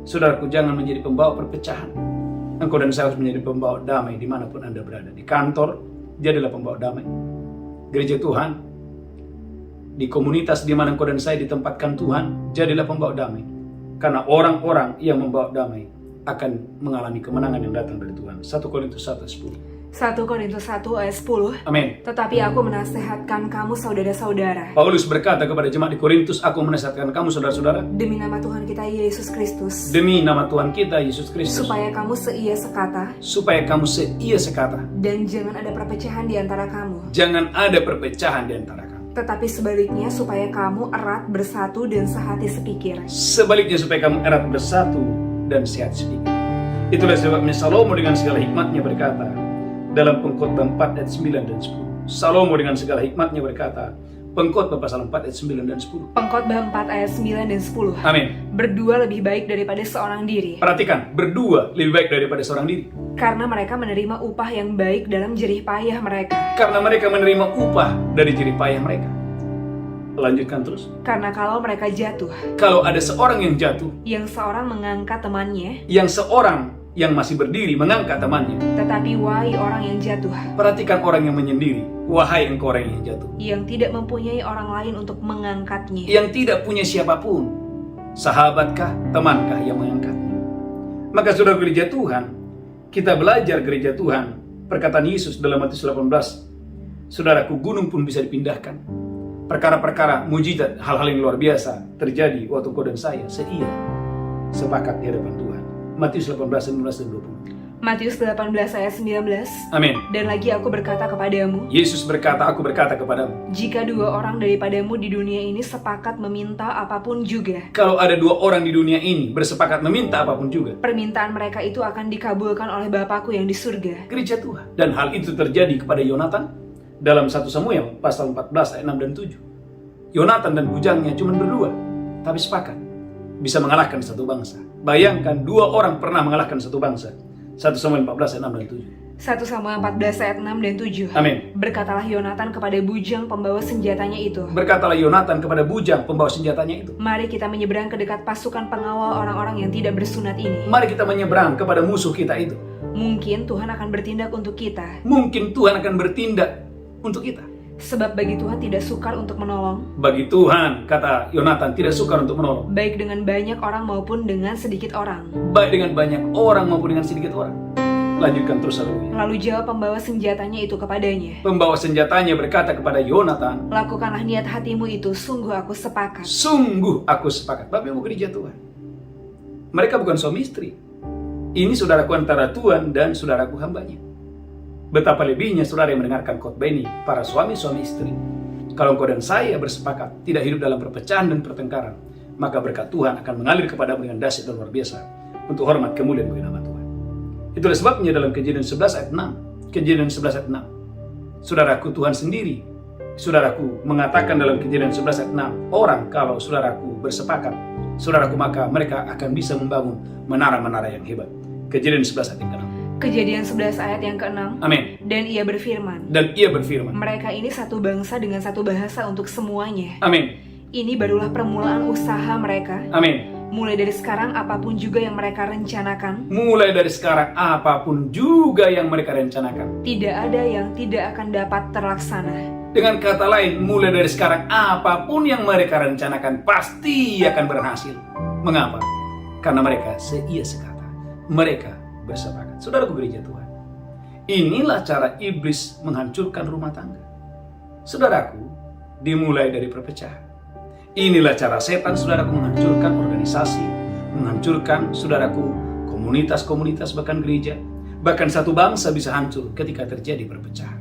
saudaraku, jangan menjadi pembawa perpecahan. Engkau dan saya harus menjadi pembawa damai dimanapun Anda berada. Di kantor, jadilah pembawa damai. Gereja Tuhan, di komunitas di mana engkau dan saya ditempatkan Tuhan, jadilah pembawa damai. Karena orang-orang yang membawa damai akan mengalami kemenangan yang datang dari Tuhan. 1 Korintus 1 ayat 10. 1 Korintus 1 ayat 10. Amin. Tetapi aku menasehatkan kamu saudara-saudara. Paulus berkata kepada jemaat di Korintus, aku menasehatkan kamu saudara-saudara, demi nama Tuhan kita Yesus Kristus. Demi nama Tuhan kita Yesus Kristus. Supaya kamu seia sekata. Supaya kamu seia sekata. Dan jangan ada perpecahan di antara kamu. Jangan ada perpecahan di antara kamu. Tetapi sebaliknya supaya kamu erat bersatu dan sehati sepikir. Sebaliknya supaya kamu erat bersatu dan sehati sepikir. Itulah sebabnya Salomo dengan segala hikmatnya berkata dalam Pengkhotbah 4 ayat 9 dan 10. Salomo dengan segala hikmatnya berkata, Pengkhotbah pasal 4 ayat 9 dan 10. Pengkhotbah 4 ayat 9 dan 10. Amin. Berdua lebih baik daripada seorang diri. Perhatikan, berdua lebih baik daripada seorang diri. Karena mereka menerima upah yang baik dalam jerih payah mereka. Karena mereka menerima upah dari jerih payah mereka. Lanjutkan terus. Karena kalau mereka jatuh, kalau ada seorang yang jatuh, yang seorang mengangkat temannya, yang seorang yang masih berdiri mengangkat temannya. Tetapi wahai orang yang jatuh, perhatikan orang yang menyendiri, wahai engkau orang yang jatuh, yang tidak mempunyai orang lain untuk mengangkatnya, yang tidak punya siapapun, sahabatkah, temankah yang mengangkatnya. Maka saudara gereja Tuhan, kita belajar gereja Tuhan, perkataan Yesus dalam Matius 18, saudaraku, gunung pun bisa dipindahkan. Perkara-perkara mujizat, hal-hal yang luar biasa terjadi waktu kau dan saya seia sepakat di hadapan Tuhan. Matius 18, 19 dan 20. Matius 18 ayat 19. Amin. Dan lagi aku berkata kepadamu, Yesus berkata, aku berkata kepadamu, jika dua orang daripadamu di dunia ini sepakat meminta apapun juga, kalau ada dua orang di dunia ini bersepakat meminta apapun juga, permintaan mereka itu akan dikabulkan oleh Bapakku yang di surga. Gereja Tuhan. Dan hal itu terjadi kepada Yonatan dalam 1 Samuel pasal 14 ayat 6 dan 7. Yonatan dan bujangnya cuma berdua, tapi sepakat bisa mengalahkan satu bangsa. Bayangkan, dua orang pernah mengalahkan satu bangsa. 1 Samuel 14 ayat 6 dan 7. 1 Samuel 14 ayat 6 dan 7. Amin. Berkatalah Yonatan kepada bujang pembawa senjatanya itu. Berkatalah Yonatan kepada bujang pembawa senjatanya itu. Mari kita menyeberang ke dekat pasukan pengawal orang-orang yang tidak bersunat ini. Mari kita menyeberang kepada musuh kita itu. Mungkin Tuhan akan bertindak untuk kita. Mungkin Tuhan akan bertindak untuk kita. Sebab bagi Tuhan tidak sukar untuk menolong. Bagi Tuhan, kata Yonatan, tidak sukar untuk menolong. Baik dengan banyak orang maupun dengan sedikit orang. Baik dengan banyak orang maupun dengan sedikit orang. Lanjutkan terus, haleluya. Lalu jawab pembawa senjatanya itu kepadanya. Pembawa senjatanya berkata kepada Yonatan, lakukanlah niat hatimu itu, sungguh aku sepakat. Sungguh aku sepakat. Bapak Ibu gereja Tuhan, mereka bukan suami istri. Ini saudaraku antara Tuhan dan saudaraku hambanya. Betapa lebihnya saudara yang mendengarkan khotbah ini, para suami-suami istri. Kalau engkau dan saya bersepakat tidak hidup dalam perpecahan dan pertengkaran, maka berkat Tuhan akan mengalir kepadamu dengan dahsyat dan luar biasa untuk hormat kemuliaan bagi nama Tuhan. Itulah sebabnya dalam Kejadian 11 ayat 6, Kejadian 11 ayat 6. Saudaraku, Tuhan sendiri, saudaraku, mengatakan dalam Kejadian 11 ayat 6, orang kalau saudaraku bersepakat, saudaraku, maka mereka akan bisa membangun menara-menara yang hebat. Kejadian 11 ayat yang ke-6. Kejadian 11 ayat yang ke-6. Amin. Dan ia berfirman, mereka ini satu bangsa dengan satu bahasa untuk semuanya. Amin. Ini barulah permulaan usaha mereka. Amin. Mulai dari sekarang apapun juga yang mereka rencanakan, Mulai dari sekarang apapun juga yang mereka rencanakan. tidak ada yang tidak akan dapat terlaksana. Dengan kata lain, mulai dari sekarang apapun yang mereka rencanakan pasti akan berhasil. Mengapa? Karena mereka seia sekata. Mereka bersepakat. Saudaraku gereja Tuhan, inilah cara iblis menghancurkan rumah tangga. Saudaraku, dimulai dari perpecahan. Inilah cara setan, saudaraku, menghancurkan organisasi, menghancurkan, saudaraku, komunitas-komunitas, bahkan gereja. Bahkan satu bangsa bisa hancur ketika terjadi perpecahan.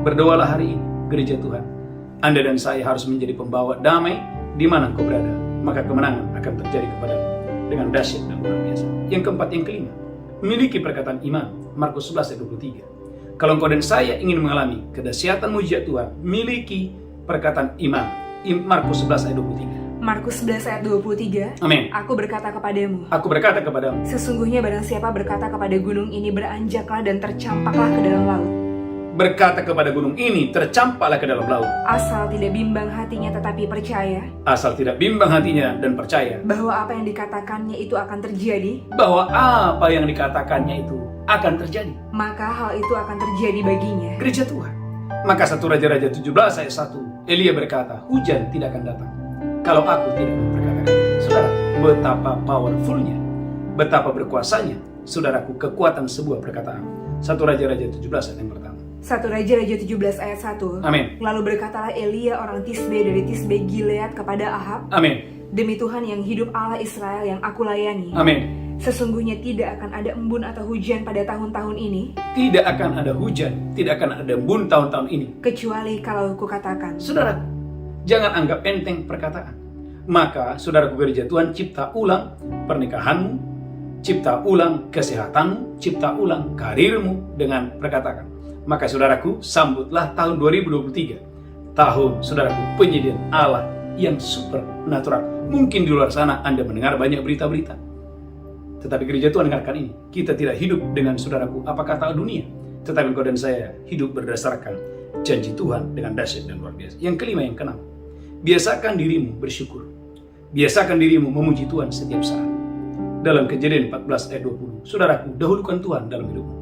Berdoalah hari ini, gereja Tuhan. Anda dan saya harus menjadi pembawa damai di mana engkau berada. Maka kemenangan akan terjadi kepadamu dengan dahsyat dan luar biasa. Yang keempat, yang kelima, miliki perkataan iman. Markus 11 ayat 23. Kalau engkau dan saya ingin mengalami kedahsyatan mujizat Tuhan, miliki perkataan iman. Markus 11 ayat 23. Markus 11 ayat 23. Amin. Aku berkata kepadamu, Aku berkata kepadamu, sesungguhnya barang siapa berkata kepada gunung ini beranjaklah dan tercampaklah ke dalam laut, berkata kepada gunung ini, tercampaklah ke dalam laut. asal tidak bimbang hatinya tetapi percaya Asal tidak bimbang hatinya dan percaya bahwa apa yang dikatakannya itu akan terjadi, bahwa apa yang dikatakannya itu akan terjadi. maka hal itu akan terjadi baginya. Gereja Tuhan. Maka 1 Raja-Raja 17 ayat 1, Elia berkata, hujan tidak akan datang kalau aku tidak memperkatakan. Saudara, betapa powerfulnya, betapa berkuasanya, saudaraku, kekuatan sebuah perkataan. 1 Raja-Raja 17 ayat yang pertama. 1 Raja-Raja 17 ayat 1. Amin. Lalu berkatalah Elia orang Tisbe dari Tisbe Gilead kepada Ahab, Amin. demi Tuhan yang hidup Allah Israel yang aku layani, Amin. sesungguhnya tidak akan ada embun atau hujan pada tahun-tahun ini, Tidak akan ada hujan, tidak akan ada embun tahun-tahun ini, kecuali kalau kukatakan. saudara. Jangan anggap enteng perkataan. Maka saudaraku gereja Tuhan, cipta ulang pernikahanmu, cipta ulang kesehatanmu, cipta ulang karirmu dengan perkataan. Maka saudaraku, sambutlah tahun 2023, tahun saudaraku penyediaan Allah yang supernatural. Mungkin di luar sana Anda mendengar banyak berita-berita, tetapi gereja Tuhan dengarkan ini. Kita tidak hidup dengan saudaraku apa kata dunia, tetapi engkau dan saya hidup berdasarkan janji Tuhan dengan dahsyat dan luar biasa. Yang kelima, yang keenam, biasakan dirimu bersyukur. Biasakan dirimu memuji Tuhan setiap saat. Dalam Kejadian 14 ayat 20, saudaraku, dahulukan Tuhan dalam hidupmu.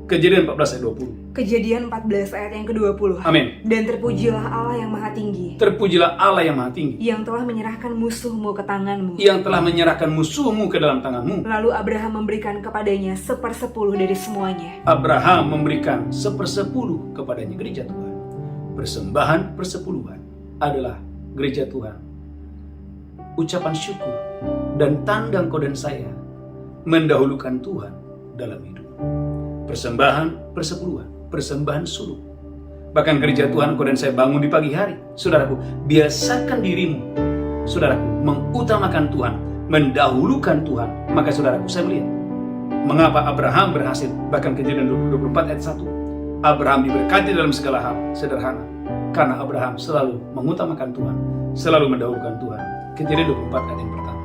Kejadian 14 ayat 20. Kejadian 14 ayat yang ke-20. Amin. Dan terpujilah Allah yang maha tinggi, Terpujilah Allah yang maha tinggi, yang telah menyerahkan musuhmu ke tanganmu. yang telah menyerahkan musuhmu ke dalam tanganmu. Lalu Abraham memberikan kepadanya 1/10 dari semuanya. Abraham memberikan 1/10 kepadanya. Gereja Tuhan, persembahan persepuluhan adalah gereja Tuhan ucapan syukur dan tanda engkau dan saya mendahulukan Tuhan dalam hidup. Persembahan persepuluhan, persembahan suluk. Bahkan gereja Tuhan, engkau dan saya bangun di pagi hari, saudaraku, biasakan dirimu, saudaraku, mengutamakan Tuhan, mendahulukan Tuhan. Maka saudaraku, saya melihat mengapa Abraham berhasil. Bahkan Kejadian 24 ayat 1, Abraham diberkati dalam segala hal. Sederhana, karena Abraham selalu mengutamakan Tuhan, selalu mendahulukan Tuhan. Kejadian 24 ayat yang pertama.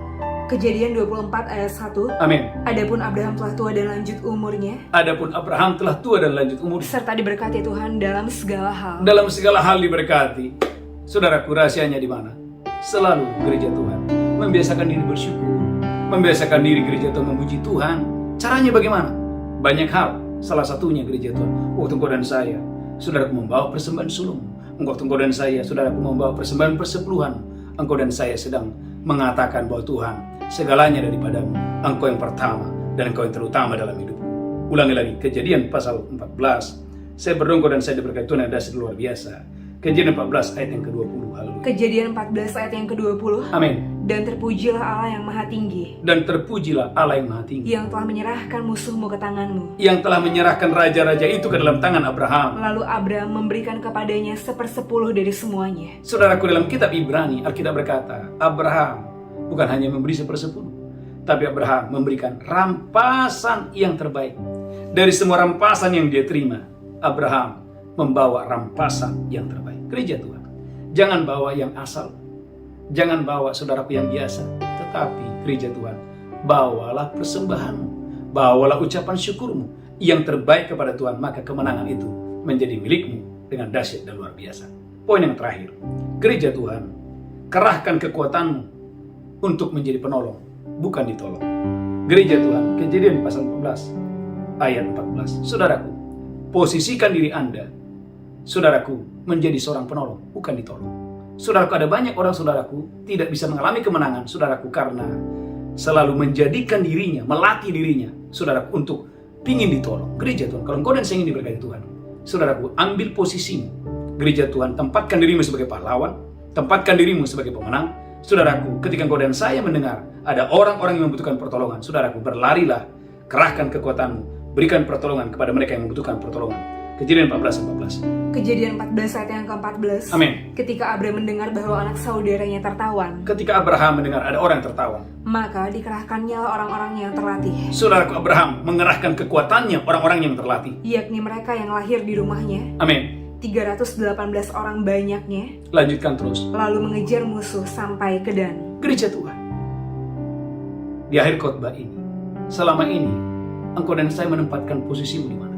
Kejadian 24 ayat 1. Amin. Adapun Abraham telah tua dan lanjut umurnya, Adapun Abraham telah tua dan lanjut umur, serta diberkati Tuhan dalam segala hal. dalam segala hal diberkati. Saudaraku, rahasianya di mana? Selalu gereja Tuhan membiasakan diri bersyukur, membiasakan diri gereja Tuhan memuji Tuhan. Caranya bagaimana? Banyak hal. Salah satunya gereja Tuhan, waktu engkau dan saya, saudaraku, membawa persembahan sulung. Engkau dan saya, saudaraku, membawa persembahan persepuluhan. Engkau dan saya sedang mengatakan bahwa Tuhan, segalanya daripadamu, engkau yang pertama dan engkau yang terutama dalam hidupku. Ulangi lagi, Kejadian pasal 14. Saya berdoa engkau dan saya diberkati Tuhan yang dahsyat luar biasa. Kejadian 14 ayat yang ke-20. Haleluya. Kejadian 14 ayat yang ke-20. Amin. Dan terpujilah Allah yang maha tinggi, Dan terpujilah Allah yang maha tinggi, yang telah menyerahkan musuhmu ke tanganmu. yang telah menyerahkan raja-raja itu ke dalam tangan Abraham. Lalu Abraham memberikan kepadanya 1/10 dari semuanya. Saudaraku, dalam kitab Ibrani, Alkitab berkata, Abraham bukan hanya memberi 1/10, tapi Abraham memberikan rampasan yang terbaik. Dari semua rampasan yang dia terima, Abraham membawa rampasan yang terbaik. Gereja Tuhan, jangan bawa yang asal, jangan bawa saudaraku yang biasa, tetapi gereja Tuhan, bawalah persembahanmu, bawalah ucapan syukurmu yang terbaik kepada Tuhan, maka kemenangan itu menjadi milikmu dengan dahsyat dan luar biasa. Poin yang terakhir, gereja Tuhan, kerahkan kekuatanmu untuk menjadi penolong, bukan ditolong. Gereja Tuhan, Kejadian pasal 14 ayat 14. Saudaraku, posisikan diri Anda, saudaraku, menjadi seorang penolong, bukan ditolong. Saudaraku, ada banyak orang, saudaraku, tidak bisa mengalami kemenangan, saudaraku, karena selalu menjadikan dirinya, melatih dirinya, saudaraku, untuk ingin ditolong. Gereja Tuhan, kalau engkau dan saya ingin diberkati Tuhan, saudaraku, ambil posisimu. Gereja Tuhan, tempatkan dirimu sebagai pahlawan, tempatkan dirimu sebagai pemenang. Saudaraku, ketika engkau dan saya mendengar ada orang-orang yang membutuhkan pertolongan, saudaraku, berlarilah, kerahkan kekuatanmu, berikan pertolongan kepada mereka yang membutuhkan pertolongan. Kejadian 14. Kejadian 14 ayat yang ke-14. Amin. Ketika Abraham mendengar bahwa anak saudaranya tertawan, Ketika Abraham mendengar ada orang yang tertawan, maka dikerahkannya orang-orang yang terlatih, saudaraku, Abraham mengerahkan kekuatannya orang-orang yang terlatih. yakni mereka yang lahir di rumahnya, Amin. 318 orang banyaknya, Lanjutkan terus. lalu mengejar musuh sampai ke Dan. Gereja Tuhan, di akhir khotbah ini, selama ini engkau dan saya menempatkan posisimu di mana?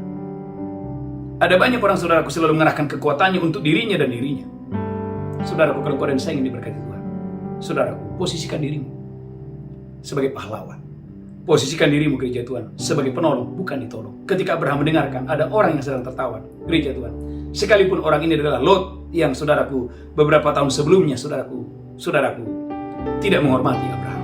Ada banyak orang, saudaraku, selalu mengerahkan kekuatannya untuk dirinya dan dirinya. Saudaraku, kalau engkau dan saya ingin diberkati Tuhan, saudaraku, posisikan dirimu sebagai pahlawan. Posisikan dirimu, gereja Tuhan, sebagai penolong, bukan ditolong. Ketika Abraham mendengarkan ada orang yang sedang tertawan, gereja Tuhan, sekalipun orang ini adalah Lot yang, saudaraku, beberapa tahun sebelumnya, saudaraku, tidak menghormati Abraham.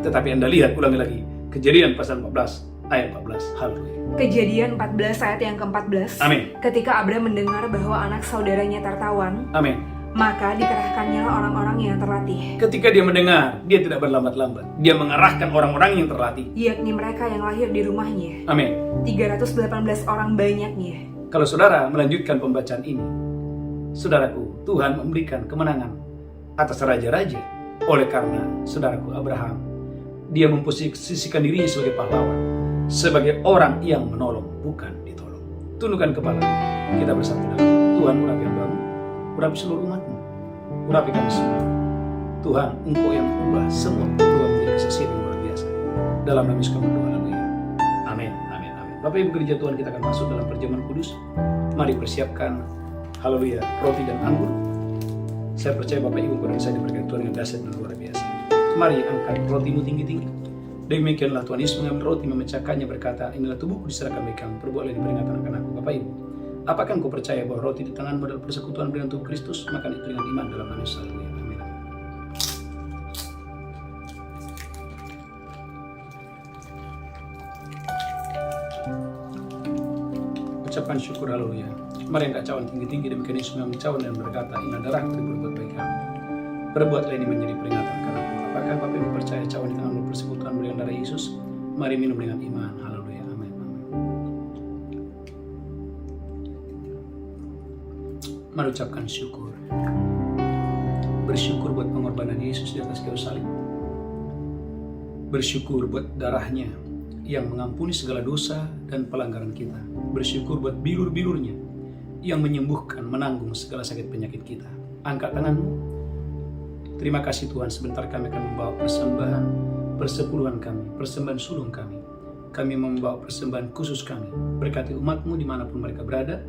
Tetapi Anda lihat, ulangi lagi, Kejadian pasal 14 ayat 14. Haleluya. Kejadian 14 ayat yang ke-14. Amin. Ketika Abraham mendengar bahwa anak saudaranya tertawan, Amin. maka dikerahkannya orang-orang yang terlatih, Ketika dia mendengar, dia tidak berlambat-lambat. Dia mengerahkan orang-orang yang terlatih. yakni mereka yang lahir di rumahnya, Amin. 318 orang banyaknya. Kalau saudara melanjutkan pembacaan ini, saudaraku, Tuhan memberikan kemenangan atas raja-raja. Oleh karena, saudaraku, Abraham, dia memposisikan dirinya sebagai pahlawan, sebagai orang yang menolong, bukan ditolong. Tundukkan kepala, kita bersatu dalam Tuhan. Urapi hambamu, urapi seluruh umatmu, urapi kami semua. Tuhan, engkau yang mengubah semua berubah menjadi kesaksian yang luar biasa. Dalam nama Yesus kami berdoa, haleluya. Amin, amin, amin. Bapak Ibu gereja Tuhan, kita akan masuk dalam perjamuan kudus. Mari persiapkan, haleluya, roti dan anggur. Saya percaya Bapak Ibu dan saya diberkati Tuhan dengan dahsyat dan luar biasa. Mari angkat rotimu tinggi-tinggi. Demikianlah Tuhan Yesus mengambil roti, memecahkannya, berkata, inilah tubuhku diserahkan bagi kamu, perbuatlah ini peringatan akan aku. Bapak Ibu, apakah engkau percaya bahwa roti di tanganmu adalah persekutuan dengan tubuh Kristus? Makan itu dengan iman dalam nama Yesus. Haleluya. Amin. Ucapan syukur, haleluya. Mari angkat cawan tinggi-tinggi, demikian Yesus mengambil cawan dan berkata, inilah darahku diperbuat bagi kamu, perbuatlah ini menjadi peringatan akan aku. Apakah Bapak Ibu percaya cawan di tanganmu persekutuan dengan darah Yesus? Mari minum dengan iman. Haleluya. Amin. Amin. Mari ucapkan syukur. Bersyukur buat pengorbanan Yesus di atas kayu salib. Bersyukur buat darahnya yang mengampuni segala dosa dan pelanggaran kita. Bersyukur buat bilur-bilurnya yang menyembuhkan, menanggung segala sakit penyakit kita. Angkat tanganmu. Terima kasih Tuhan, sebentar kami akan membawa persembahan persepuluhan kami, persembahan sulung kami. Kami membawa persembahan khusus kami. Berkati umatmu dimanapun mereka berada.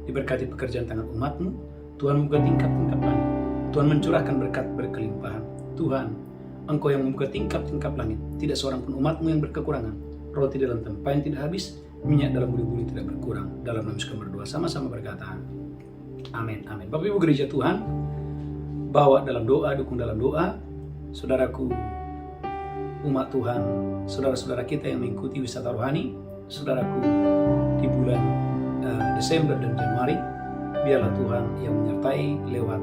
Diberkati pekerjaan tangan umatmu. Tuhan membuka tingkap-tingkap langit. Tuhan mencurahkan berkat berkelimpahan. Tuhan, Engkau yang membuka tingkap-tingkap langit. Tidak seorang pun umatmu yang berkekurangan. Roti dalam tempayan tidak habis, minyak dalam buli-buli tidak berkurang. Dalam nama Yesus kami berdoa, sama-sama berkata, amin, amin. Bapak Ibu gereja Tuhan, bawa dalam doa, dukung dalam doa, saudaraku, umat Tuhan, saudara-saudara kita yang mengikuti wisata rohani, saudaraku, di bulan Desember dan Januari, biarlah Tuhan yang menyertai lewat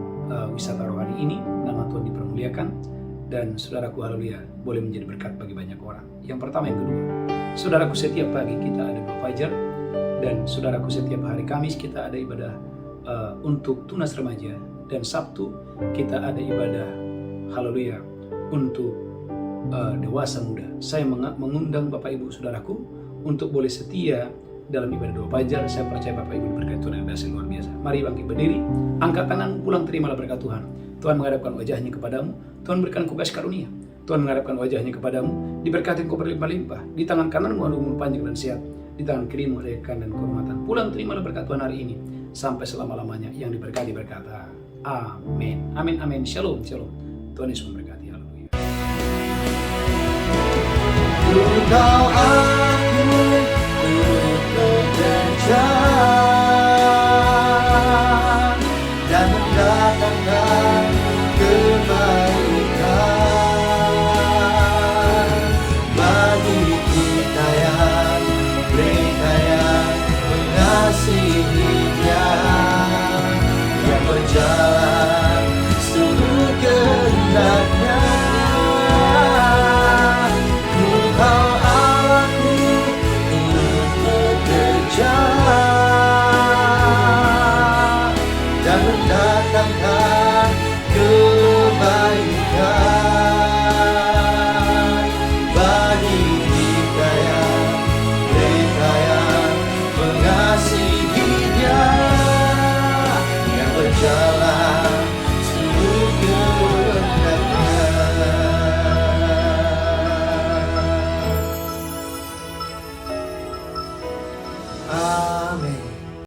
wisata rohani ini, nama Tuhan dipermuliakan, dan saudaraku, haleluya, boleh menjadi berkat bagi banyak orang. Yang pertama, yang kedua, saudaraku, setiap pagi kita ada doa fajar, dan saudaraku, setiap hari Kamis kita ada ibadah untuk tunas remaja, dan Sabtu kita ada ibadah, haleluya, untuk dewasa muda. Saya mengundang Bapak Ibu saudaraku untuk boleh setia dalam ibadah doa fajar. Saya percaya Bapak Ibu diberkati Tuhan yang dahsyat luar biasa. Mari bangkit berdiri, angkat tangan, pulang terimalah berkat Tuhan. Tuhan menghadapkan wajahnya kepadamu, Tuhan berikan kau kasih karunia. Tuhan menghadapkan wajahnya kepadamu, diberkati kau berlimpah-limpah. Di tangan kananmu ada umur panjang dan sehat, di tangan kirimu ada kekayaan dan kehormatan. Pulang terimalah berkat Tuhan hari ini, sampai selama-lamanya. Yang diberkati berkata, amin. Amin, amin. Shalom, shalom. Tuhan Yesus memberkati. Haleluya. Engkau